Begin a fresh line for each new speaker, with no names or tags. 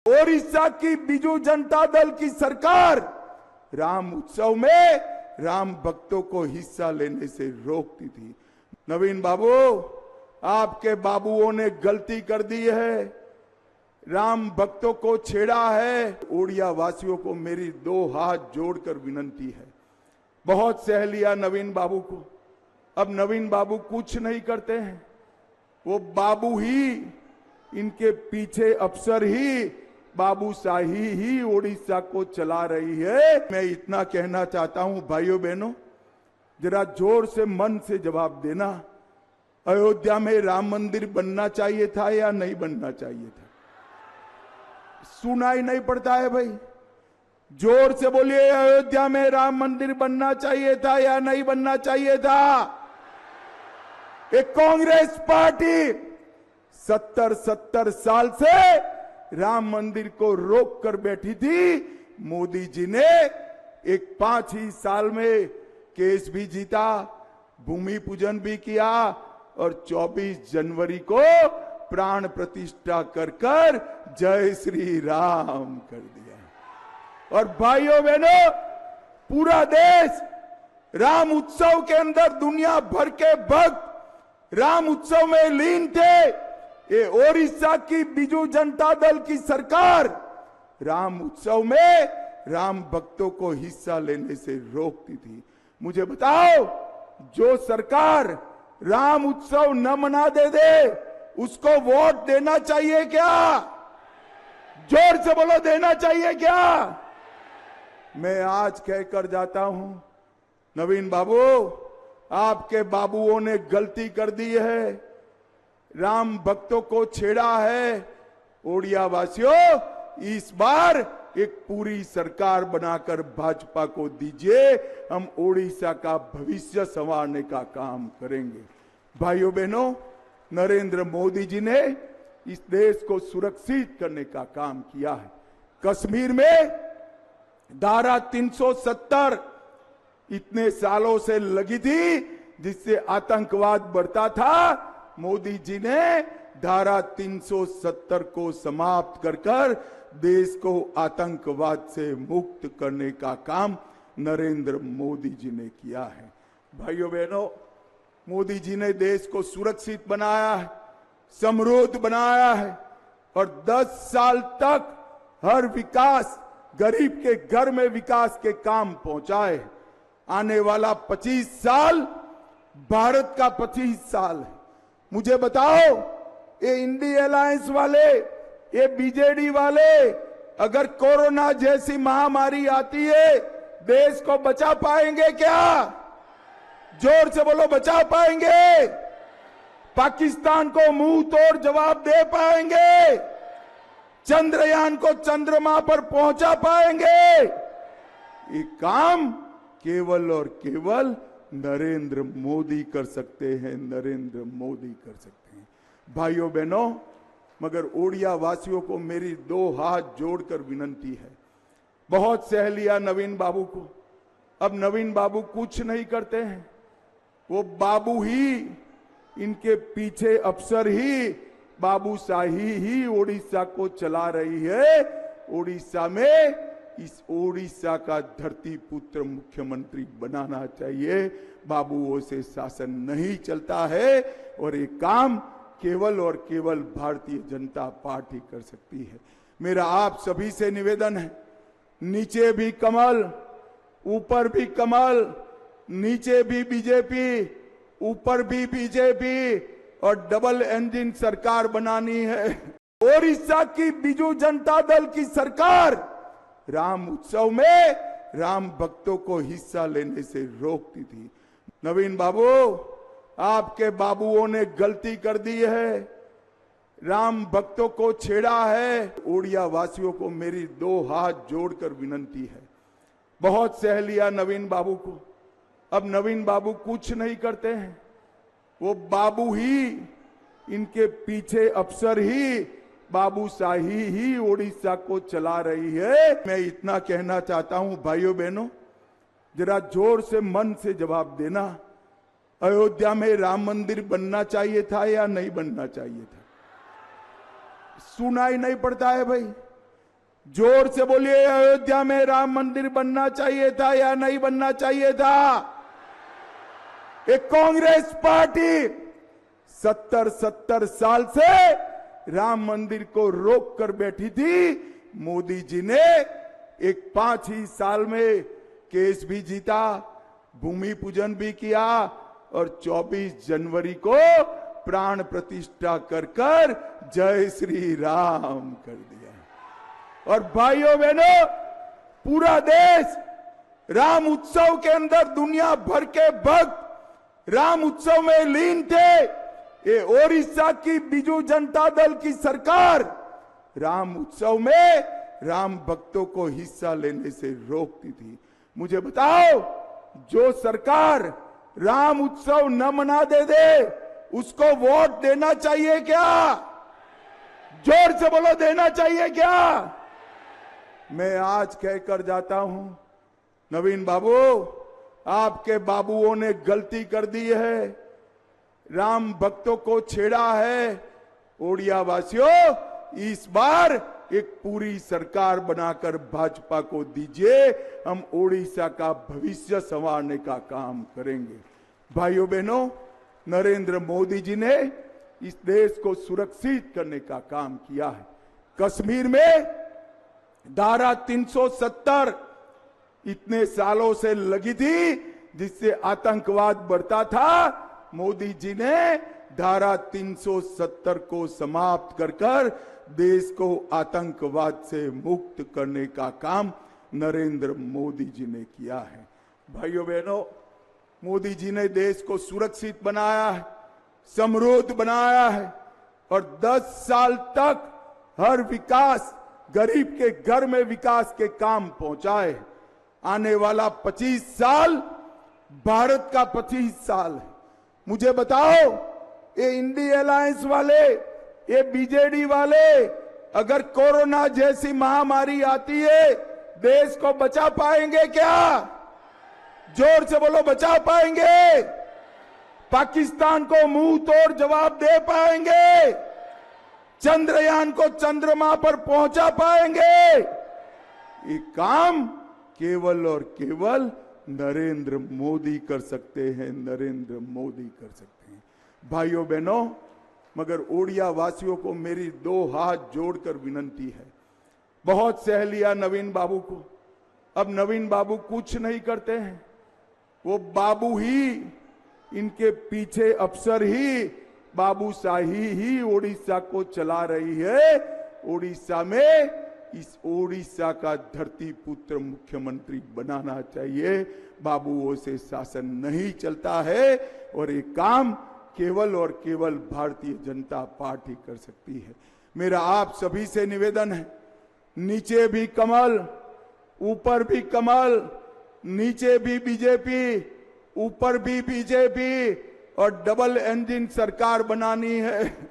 ओडिशा की बीजू जनता दल की सरकार राम उत्सव में राम भक्तों को हिस्सा लेने से रोकती थी। नवीन बाबू, आपके बाबुओं ने गलती कर दी है, राम भक्तों को छेड़ा है। ओडिया वासियों को मेरी दो हाथ जोड़कर विनती है, बहुत सह लिया नवीन बाबू को। अब नवीन बाबू कुछ नहीं करते हैं, वो बाबू ही, इनके पीछे अफसर ही, बाबूशाही ही ओडिशा को चला रही है। मैं इतना कहना चाहता हूं भाइयों बहनों, जरा जोर से मन से जवाब देना, अयोध्या में राम मंदिर बनना चाहिए था या नहीं बनना चाहिए था? सुनाई नहीं पड़ता है भाई, जोर से बोलिए, अयोध्या में राम मंदिर बनना चाहिए था या नहीं बनना चाहिए था? एक कांग्रेस पार्टी 70 साल से राम मंदिर को रोक कर बैठी थी। मोदी जी ने एक 5 ही साल में केस भी जीता, भूमि पूजन भी किया और 24 जनवरी को प्राण प्रतिष्ठा कर जय श्री राम कर दिया। और भाइयों बहनों, पूरा देश राम उत्सव के अंदर, दुनिया भर के भक्त राम उत्सव में लीन थे। ये ओडिशा की बीजू जनता दल की सरकार राम उत्सव में राम भक्तों को हिस्सा लेने से रोकती थी। मुझे बताओ, जो सरकार राम उत्सव न मना दे उसको वोट देना चाहिए क्या? जोर से बोलो, देना चाहिए क्या? मैं आज कहकर जाता हूं, नवीन बाबू, आपके बाबुओं ने गलती कर दी है, राम भक्तों को छेड़ा है। ओडिया वासियों, इस बार एक पूरी सरकार बनाकर भाजपा को दीजिए, हम ओडिशा का भविष्य संवारने का काम करेंगे। भाइयों बहनों, नरेंद्र मोदी जी ने इस देश को सुरक्षित करने का काम किया है। कश्मीर में धारा 370 इतने सालों से लगी थी, जिससे आतंकवाद बढ़ता था। मोदी जी ने धारा 370 को समाप्त कर देश को आतंकवाद से मुक्त करने का काम नरेंद्र मोदी जी ने किया है। भाइयों बहनों, मोदी जी ने देश को सुरक्षित बनाया है, समृद्ध बनाया है और 10 साल तक हर विकास, गरीब के घर में विकास के काम पहुंचाए। आने वाला 25 साल भारत का 25 साल है। मुझे बताओ, ये इंडी अलायंस वाले, ये बीजेडी वाले, अगर कोरोना जैसी महामारी आती है, देश को बचा पाएंगे क्या? जोर से बोलो, बचा पाएंगे? पाकिस्तान को मुंह तोड़ जवाब दे पाएंगे? चंद्रयान को चंद्रमा पर पहुंचा पाएंगे? ये काम केवल और केवल नरेंद्र मोदी कर सकते हैं, नरेंद्र मोदी कर सकते हैं। भाइयों बहनों, मगर ओडिया वासियों को मेरी दो हाथ जोड़कर विनती है, बहुत सह लिया नवीन बाबू को। अब नवीन बाबू कुछ नहीं करते हैं, वो बाबू ही, इनके पीछे अफसर ही, बाबूशाही ही ओडिशा को चला रही है। ओडिशा में इस ओडिशा का धरती पुत्र मुख्यमंत्री बनाना चाहिए। बाबुओं से शासन नहीं चलता है और ये काम केवल और केवल भारतीय जनता पार्टी कर सकती है। मेरा आप सभी से निवेदन है, नीचे भी कमल, ऊपर भी कमल, नीचे भी बीजेपी, ऊपर भी बीजेपी और डबल इंजन सरकार बनानी है। ओडिशा की बीजू जनता दल की सरकार राम उत्सव में राम भक्तों को हिस्सा लेने से रोकती थी। नवीन बाबू, आपके बाबुओं ने गलती कर दी है, राम भक्तों को छेड़ा है। ओडिया वासियों को मेरी दो हाथ जोड़कर विनती है, बहुत सह लिया नवीन बाबू को। अब नवीन बाबू कुछ नहीं करते हैं, वो बाबू ही, इनके पीछे अफसर ही, बाबूशाही ही ओडिशा को चला रही है। मैं इतना कहना चाहता हूं भाइयों बहनों, जरा जोर से मन से जवाब देना, अयोध्या में राम मंदिर बनना चाहिए था या नहीं बनना चाहिए था? सुनाई नहीं पड़ता है भाई, जोर से बोलिए, अयोध्या में राम मंदिर बनना चाहिए था या नहीं बनना चाहिए था? एक कांग्रेस पार्टी 70 साल से राम मंदिर को रोक कर बैठी थी। मोदी जी ने एक 5 ही साल में केस भी जीता, भूमि पूजन भी किया और 24 जनवरी को प्राण प्रतिष्ठा कर कर जय श्री राम कर दिया। और भाइयों बहनों, पूरा देश राम उत्सव के अंदर दुनिया भर के भक्त राम उत्सव में लीन थे। ये ओडिशा की बीजू जनता दल की सरकार राम उत्सव में राम भक्तों को हिस्सा लेने से रोकती थी। मुझे बताओ, जो सरकार राम उत्सव न मना दे उसको वोट देना चाहिए क्या? जोर से बोलो, देना चाहिए क्या? मैं आज कहकर जाता हूं, नवीन बाबू, आपके बाबुओं ने गलती कर दी है, राम भक्तों को छेड़ा है। ओडिया वासियों, इस बार एक पूरी सरकार बनाकर भाजपा को दीजिए, हम ओडिशा का भविष्य संवारने का काम करेंगे। भाइयों बहनों, नरेंद्र मोदी जी ने इस देश को सुरक्षित करने का काम किया है। कश्मीर में धारा 370 इतने सालों से लगी थी, जिससे आतंकवाद बढ़ता था। मोदी जी ने धारा 370 को समाप्त कर देश को आतंकवाद से मुक्त करने का काम नरेंद्र मोदी जी ने किया है। भाइयों बहनों, मोदी जी ने देश को सुरक्षित बनाया है, समृद्ध बनाया है और 10 साल तक हर विकास, गरीब के घर में विकास के काम पहुंचाए। आने वाला 25 साल भारत का 25 साल है। मुझे बताओ, ये इंडी अलायंस वाले, ये बीजेडी वाले, अगर कोरोना जैसी महामारी आती है, देश को बचा पाएंगे क्या? जोर से बोलो, बचा पाएंगे? पाकिस्तान को मुंह तोड़ जवाब दे पाएंगे? चंद्रयान को चंद्रमा पर पहुंचा पाएंगे? ये काम केवल और केवल नरेंद्र मोदी कर सकते हैं, नरेंद्र मोदी कर सकते हैं। भाइयों बहनों, मगर ओडिया वासियों को मेरी 2 हाथ जोड़कर विनती है। बहुत सह लिया नवीन बाबू को, अब नवीन बाबू कुछ नहीं करते हैं। वो बाबू ही, इनके पीछे अफसर ही, बाबूशाही ही ओडिशा को चला रही है। ओडिशा में इस ओडिशा का धरती पुत्र मुख्यमंत्री बनाना चाहिए। बाबुओं से शासन नहीं चलता है और ये काम केवल और केवल भारतीय जनता पार्टी कर सकती है। मेरा आप सभी से निवेदन है, नीचे भी कमल, ऊपर भी कमल, नीचे भी बीजेपी, ऊपर भी बीजेपी और डबल इंजन सरकार बनानी है।